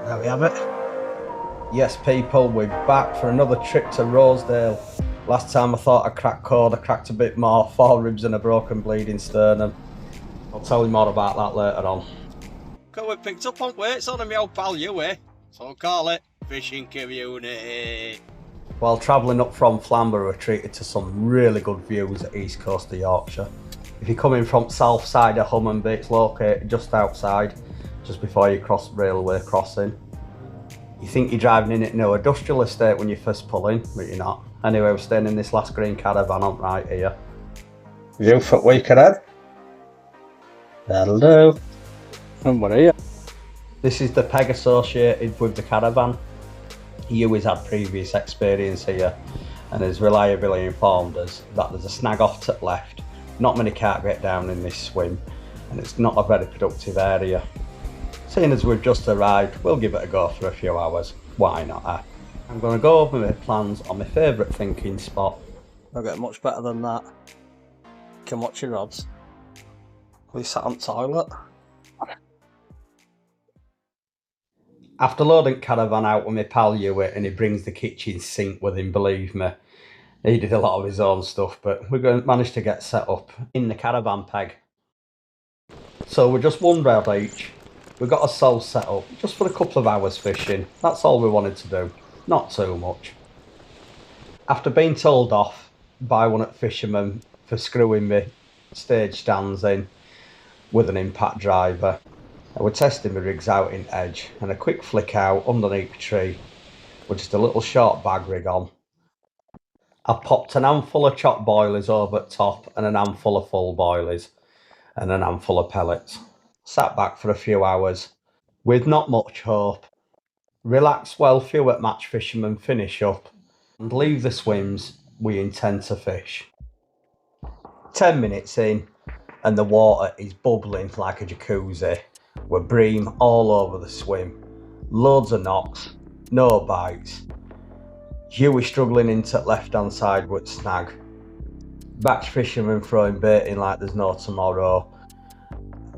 There we have it. Yes, people, we're back for another trip to Rosedale. Last time I thought I cracked code, I cracked a bit more, 4 ribs and a broken bleeding sternum. I'll tell you more about that later on. We picked up on weights on me old pal you, eh? So call it fishing community. While travelling up from Flamborough, we're treated to some really good views at east coast of Yorkshire. If you're coming from south side of Hunmanby, it's located just outside, just before you cross the railway crossing. You think you're driving in it no industrial estate when you first pull in, but you're not. Anyway, we're staying in this last green caravan on right here. View for week ahead. That'll do. And what are you? This is the peg associated with the caravan. He always had previous experience here and has reliably informed us that there's a snag off to the left. Not many can't get down in this swim and it's not a very productive area. Seeing as we've just arrived, we'll give it a go for a few hours. Why not, eh? I'm going to go over my plans on my favourite thinking spot. I'll get much better than that. You can watch your rods. We sat on toilet. After loading caravan out with my pal Hewitt, and he brings the kitchen sink with him, believe me. He did a lot of his own stuff, but we managed to get set up in the caravan peg. So we're just one rod each. We've got ourselves set up just for a couple of hours fishing. That's all we wanted to do, not too much. After being told off by one of the fishermen for screwing me stage stands in with an impact driver, I was testing my rigs out in edge and a quick flick out underneath a tree with just a little short bag rig on. I popped an handful of chopped boilies over the top and an handful of full boilies and an handful of pellets. Sat back for a few hours with not much hope. Relax while few at match fishermen finish up and leave the swims we intend to fish. 10 minutes in and the water is bubbling like a jacuzzi with bream all over the swim. Loads of knocks, no bites. Huey struggling into the left hand side with snag. Batch fishermen throwing bait in like there's no tomorrow.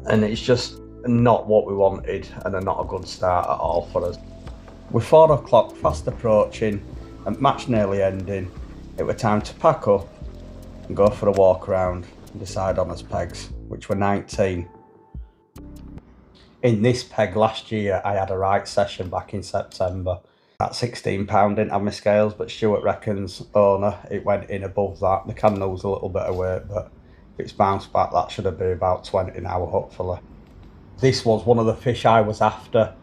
And it's just not what we wanted and not a good start at all for us. With 4 o'clock fast approaching and match nearly ending, it was time to pack up and go for a walk around and decide on us pegs, which were 19. In this peg last year I had a right session back in September. At £16 didn't have my scales, but Stuart reckons owner it went in above that. The can lose a little bit of weight, but if it's bounced back that should have been about 20 now hopefully. This was one of the fish I was after.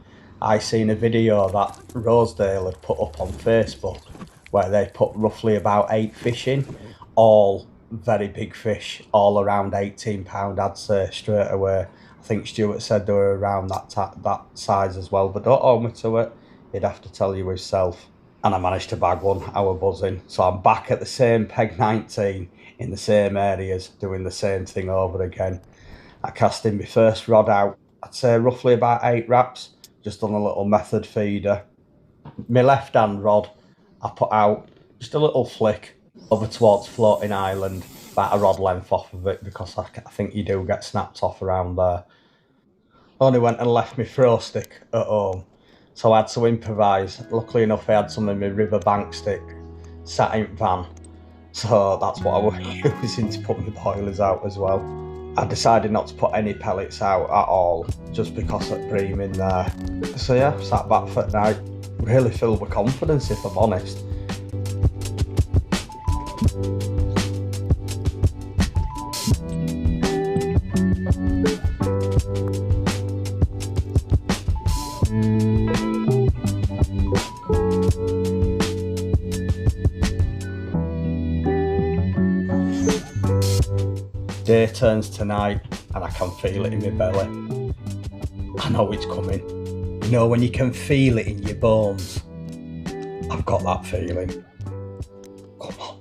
I seen a video that Rosedale had put up on Facebook where they put roughly about 8 fish in, all very big fish, all around £18 I'd say straight away. I think Stuart said they were around that size as well, but don't hold me to it, he'd have to tell you himself. And I managed to bag one, I was buzzing. So I'm back at the same peg 19 in the same areas, doing the same thing over again. I cast in my first rod out, I'd say roughly about 8 wraps, just on a little method feeder. My left hand rod, I put out just a little flick over towards Floating Island, about a rod length off of it, because I think you do get snapped off around there. Only went and left my throw stick at home, so I had to improvise. Luckily enough I had some of my river bank stick sat in van, so that's what I was using to put my boilers out as well. I decided not to put any pellets out at all, just because of bream in there. So yeah, sat back for the night, really filled with confidence if I'm honest. Day turns to night and I can feel it in my belly. I know it's coming. You know when you can feel it in your bones? I've got that feeling. Come on.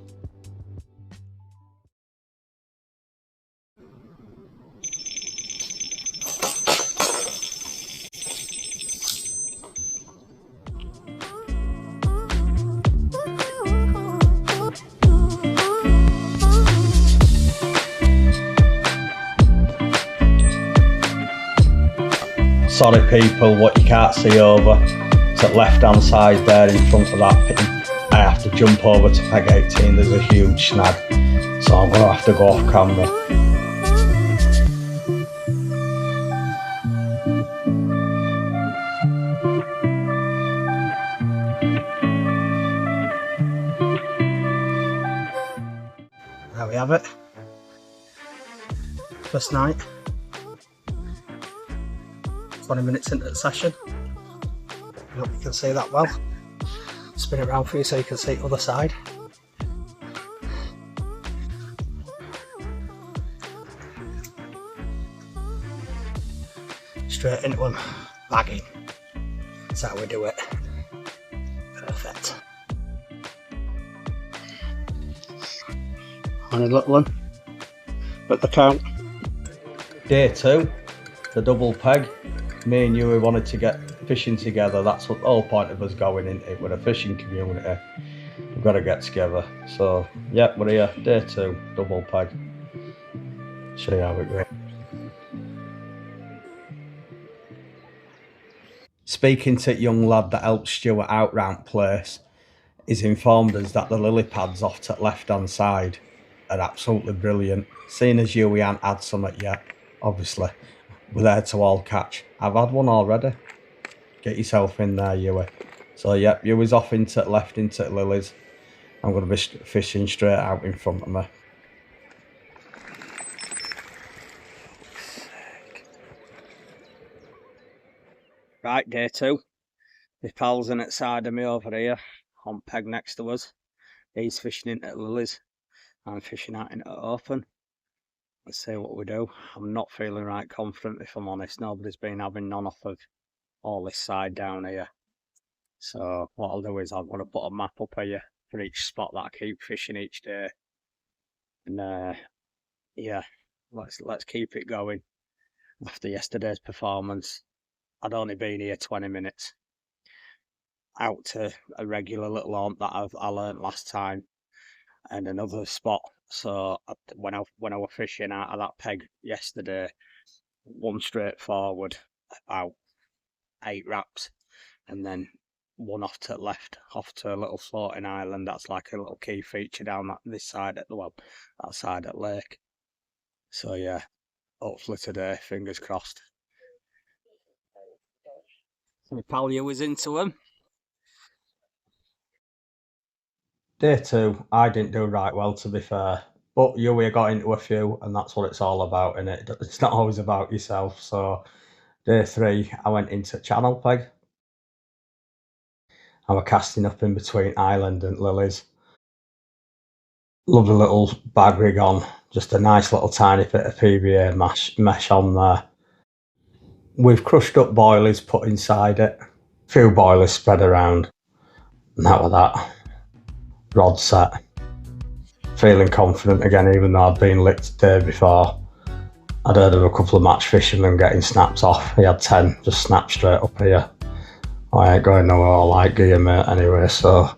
Sorry people, what you can't see over, it's at left hand side there in front of that pin. I have to jump over to peg 18, there's a huge snag, so I'm going to have to go off camera. There we have it, first night, 20 minutes into the session. I hope you can see that well. Spin it around for you so you can see the other side. Straight into them, bagging. That's how we do it. Perfect. Only little one, but the count. Day 2, the double peg. Me and you, we wanted to get fishing together. That's what the whole point of us going into it. We're a fishing community. We've got to get together. So, yeah, we're here. Day 2, double peg. Show you how it goes. Speaking to the young lad that helped Stuart out round place, he's informed us that the lily pads off to the left hand side are absolutely brilliant. Seeing as you, we haven't had some yet, obviously. We're there to all catch. I've had one already. Get yourself in there, Ewe. So, yep, Ewe's off into the left, into the lilies. I'm going to be fishing straight out in front of me. Right, day 2. My pal's in at the side of me over here, on peg next to us. He's fishing into the lilies. I'm fishing out into the open. Let's see what we do. I'm not feeling right confident, if I'm honest. Nobody's been having none off of all this side down here. So what I'll do is I'm going to put a map up here for each spot that I keep fishing each day. And yeah, let's keep it going. After yesterday's performance, I'd only been here 20 minutes. Out to a regular little haunt that I learnt last time, and another spot. So when I was fishing out of that peg yesterday, one straight forward, about 8 wraps, and then one off to the left, off to a little floating island. That's like a little key feature down this side at that side at lake. So yeah, hopefully today, fingers crossed. My pal you was into them. Day 2, I didn't do right well, to be fair. But we got into a few, and that's what it's all about, innit? It's not always about yourself. So, day 3, I went into channel peg. I was casting up in between island and lilies. Lovely little bag rig on, just a nice little tiny bit of PVA mesh on there. We've crushed up boilies put inside it. A few boilies spread around. And that was that. Rod set. Feeling confident again, even though I'd been licked the day before. I'd heard of a couple of match fishermen getting snaps off. He had 10 just snapped straight up here. I ain't going nowhere all like gear, mate, anyway, so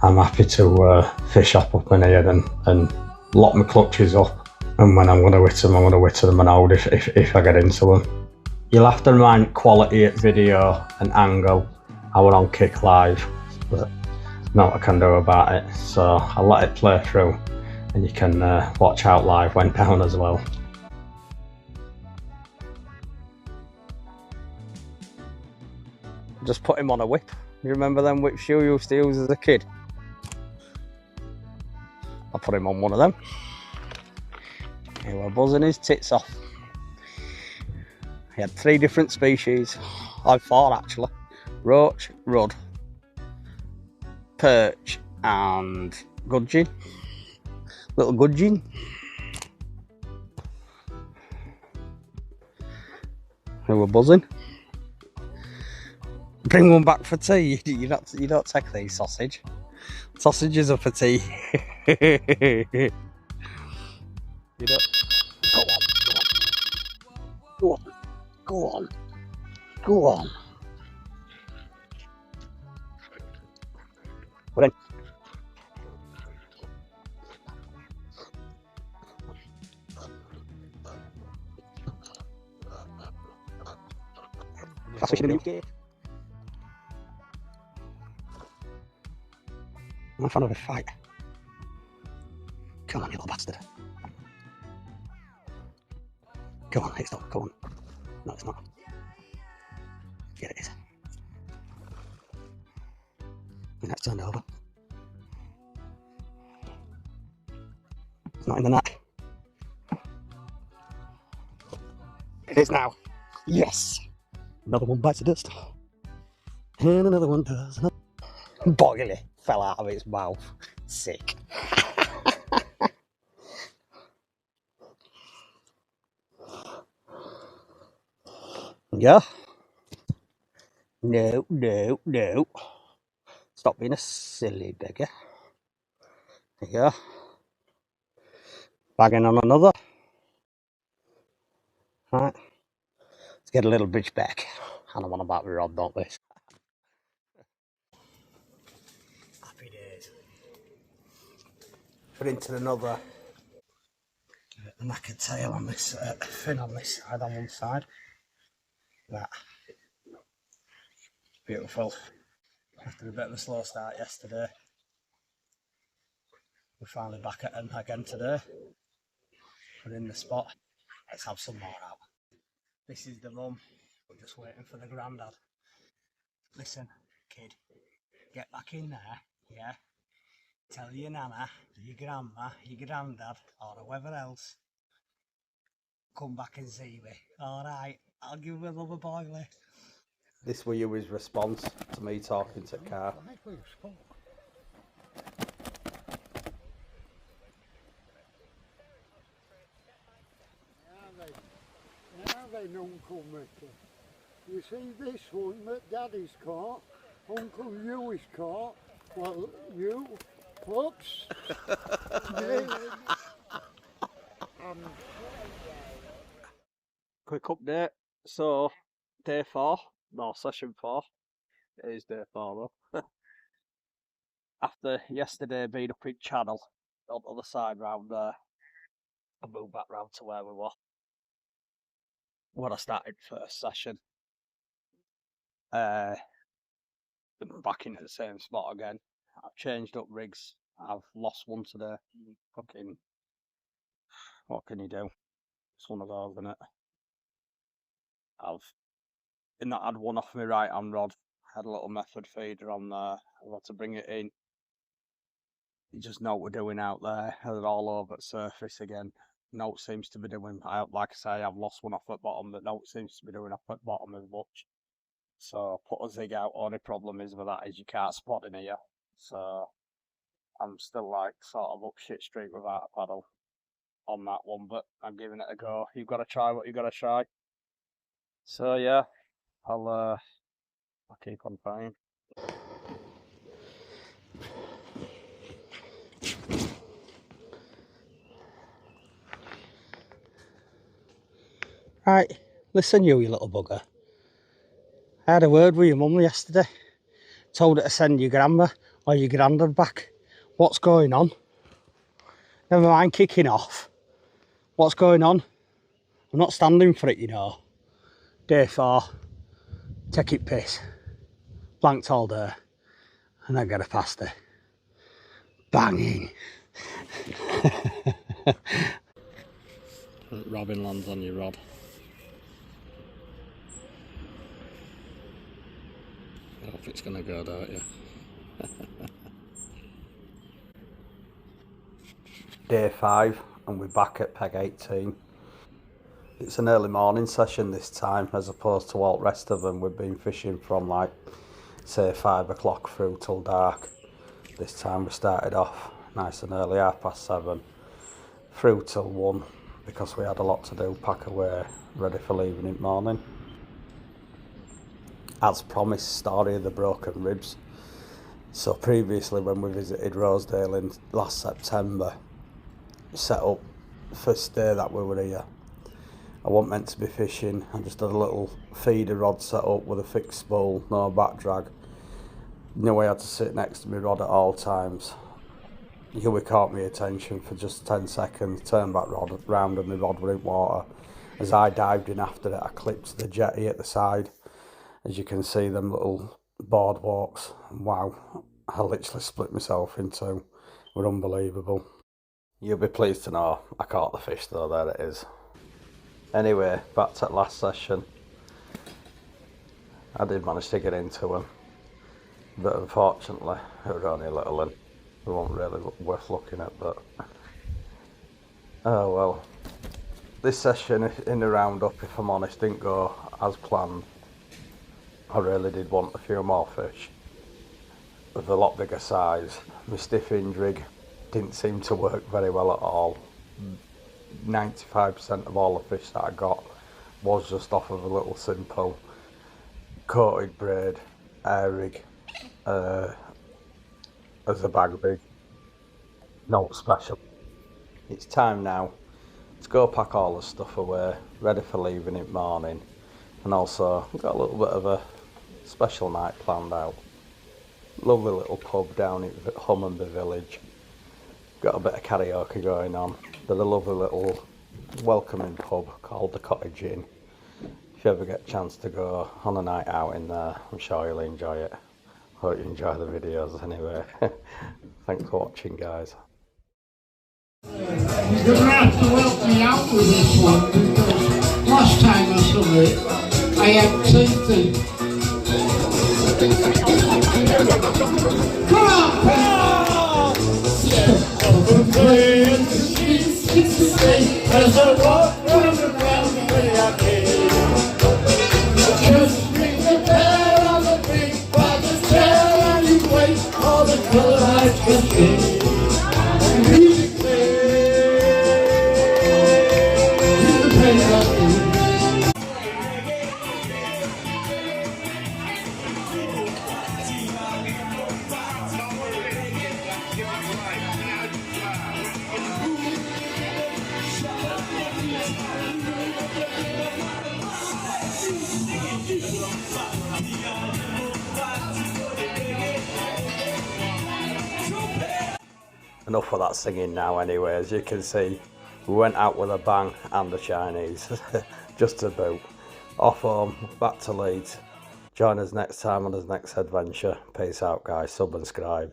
I'm happy to fish up in here and lock my clutches up. And when I'm going to hit them, I'm going to hit them and hold if I get into them. You'll have to mind quality at video and angle. I were on Kick Live, but not what I can do about it. So I'll let it play through, and you can watch out live when down as well. Just put him on a whip. You remember them whips you used to use as a kid? I put him on one of them. He was buzzing his tits off. He had 3 different species. 4 actually. Roach, rudd, perch and gudgeon. Little gudgeon. Who were buzzing. Bring one back for tea. You don't take these sausage. Sausages are for tea. You don't. Go on. Go on. Go on. Put in. Best fishing in the UK. I'm a fan of a fight. Come on, you little bastard. Come on, it's not. Come on. No, it's not. Yeah, it is. And that's turned over. It's not in the net. It is now. Yes! Another one bites the dust. And another one does. Boily fell out of its mouth. Sick. Yeah. No, no, no. Stop being a silly beggar. Yeah. Bagging on another. Right. Let's get a little bridge back. And I want about the rod, don't this. Happy days. Put into another. A knackered tail on this, fin on this side, on one side. That. Beautiful. After a bit of a slow start yesterday, we're finally back at them again today. We're in the spot. Let's have some more out. This is the mum. We're just waiting for the granddad. Listen, kid, get back in there, yeah? Tell your nana, your grandma, your granddad, or whoever else, come back and see me. Alright, I'll give him another boilie. This was his response to me talking to Car. Now then, Uncle Mickey, you see this one that Daddy's caught, Uncle Hughie's caught, well, you, whoops, Quick update. So, day 4, no, session 4. It is day 4 though. After yesterday being up in Channel, on the other side round there, I moved back round to where we were when I started first session. I'm back in at the same spot again. I've changed up rigs. I've lost one today. Fucking, what can you do? It's one of those, isn't it? I've not had one off my right hand rod. I had a little method feeder on there. I've had to bring it in. You just know what we're doing out there. They're all over the surface again. No, it seems to be doing, like I say, I've lost one off at bottom, but no, it seems to be doing off at bottom as much. So put a zig out. Only problem is with that is you can't spot in here. So I'm still like sort of up shit street without a paddle on that one, but I'm giving it a go. You've got to try what you got to try. So yeah, I'll keep on trying. Right, listen you little bugger. I had a word with your mum yesterday. Told her to send your grandma or your granddad back. What's going on? Never mind kicking off. What's going on? I'm not standing for it, you know. Day 4. Take it piss. Blanked all day. And then get a pasty. Banging. Robin lands on your rod. I hope it's gonna go, don't you? Day 5 and we're back at peg 18. It's an early morning session this time as opposed to all the rest of them. We've been fishing from like say 5 o'clock through till dark. This time we started off nice and early, 7:30, through till 1 because we had a lot to do, pack away, ready for leaving in the morning. As promised, story of the broken ribs. So previously when we visited Rosedale in last September, set up the first day that we were here. I wasn't meant to be fishing. I just had a little feeder rod set up with a fixed spool, no back drag. Knew I had to sit next to my rod at all times. Huey caught my attention for just 10 seconds, turned back rod round and my rod were in water. As I dived in after it, I clipped the jetty at the side As you can see, them little boardwalks, wow, I literally split myself in two. Were unbelievable. You'll be pleased to know I caught the fish though, there it is. Anyway, back to last session. I did manage to get into them, but unfortunately it was only a little one. They weren't really worth looking at, but oh well. This session in the roundup, if I'm honest, didn't go as planned. I really did want a few more fish with a lot bigger size. My stiffing rig didn't seem to work very well at all. 95% of all the fish that I got was just off of a little simple coated braid air rig as a bag rig. No special. It's time now to go pack all the stuff away, ready for leaving in the morning. And also, we've got a little bit of a special night planned out. Lovely little pub down at Hunmanby village. Got a bit of karaoke going on. They're a lovely little welcoming pub called the Cottage Inn. If you ever get a chance to go on a night out in there, I'm sure you'll enjoy it. Hope you enjoy the videos anyway. Thanks for watching, guys. You're gonna have to help me out with this one because last time I saw it, I had teething. Come on! As I walk round the way I came, just ring the bell on the big by the tail and you wait all the colour lights can see. Enough of that singing now anyway. As you can see, we went out with a bang and the Chinese. Just to boot. Off home, back to Leeds. Join us next time on his next adventure. Peace out, guys. Subscribe.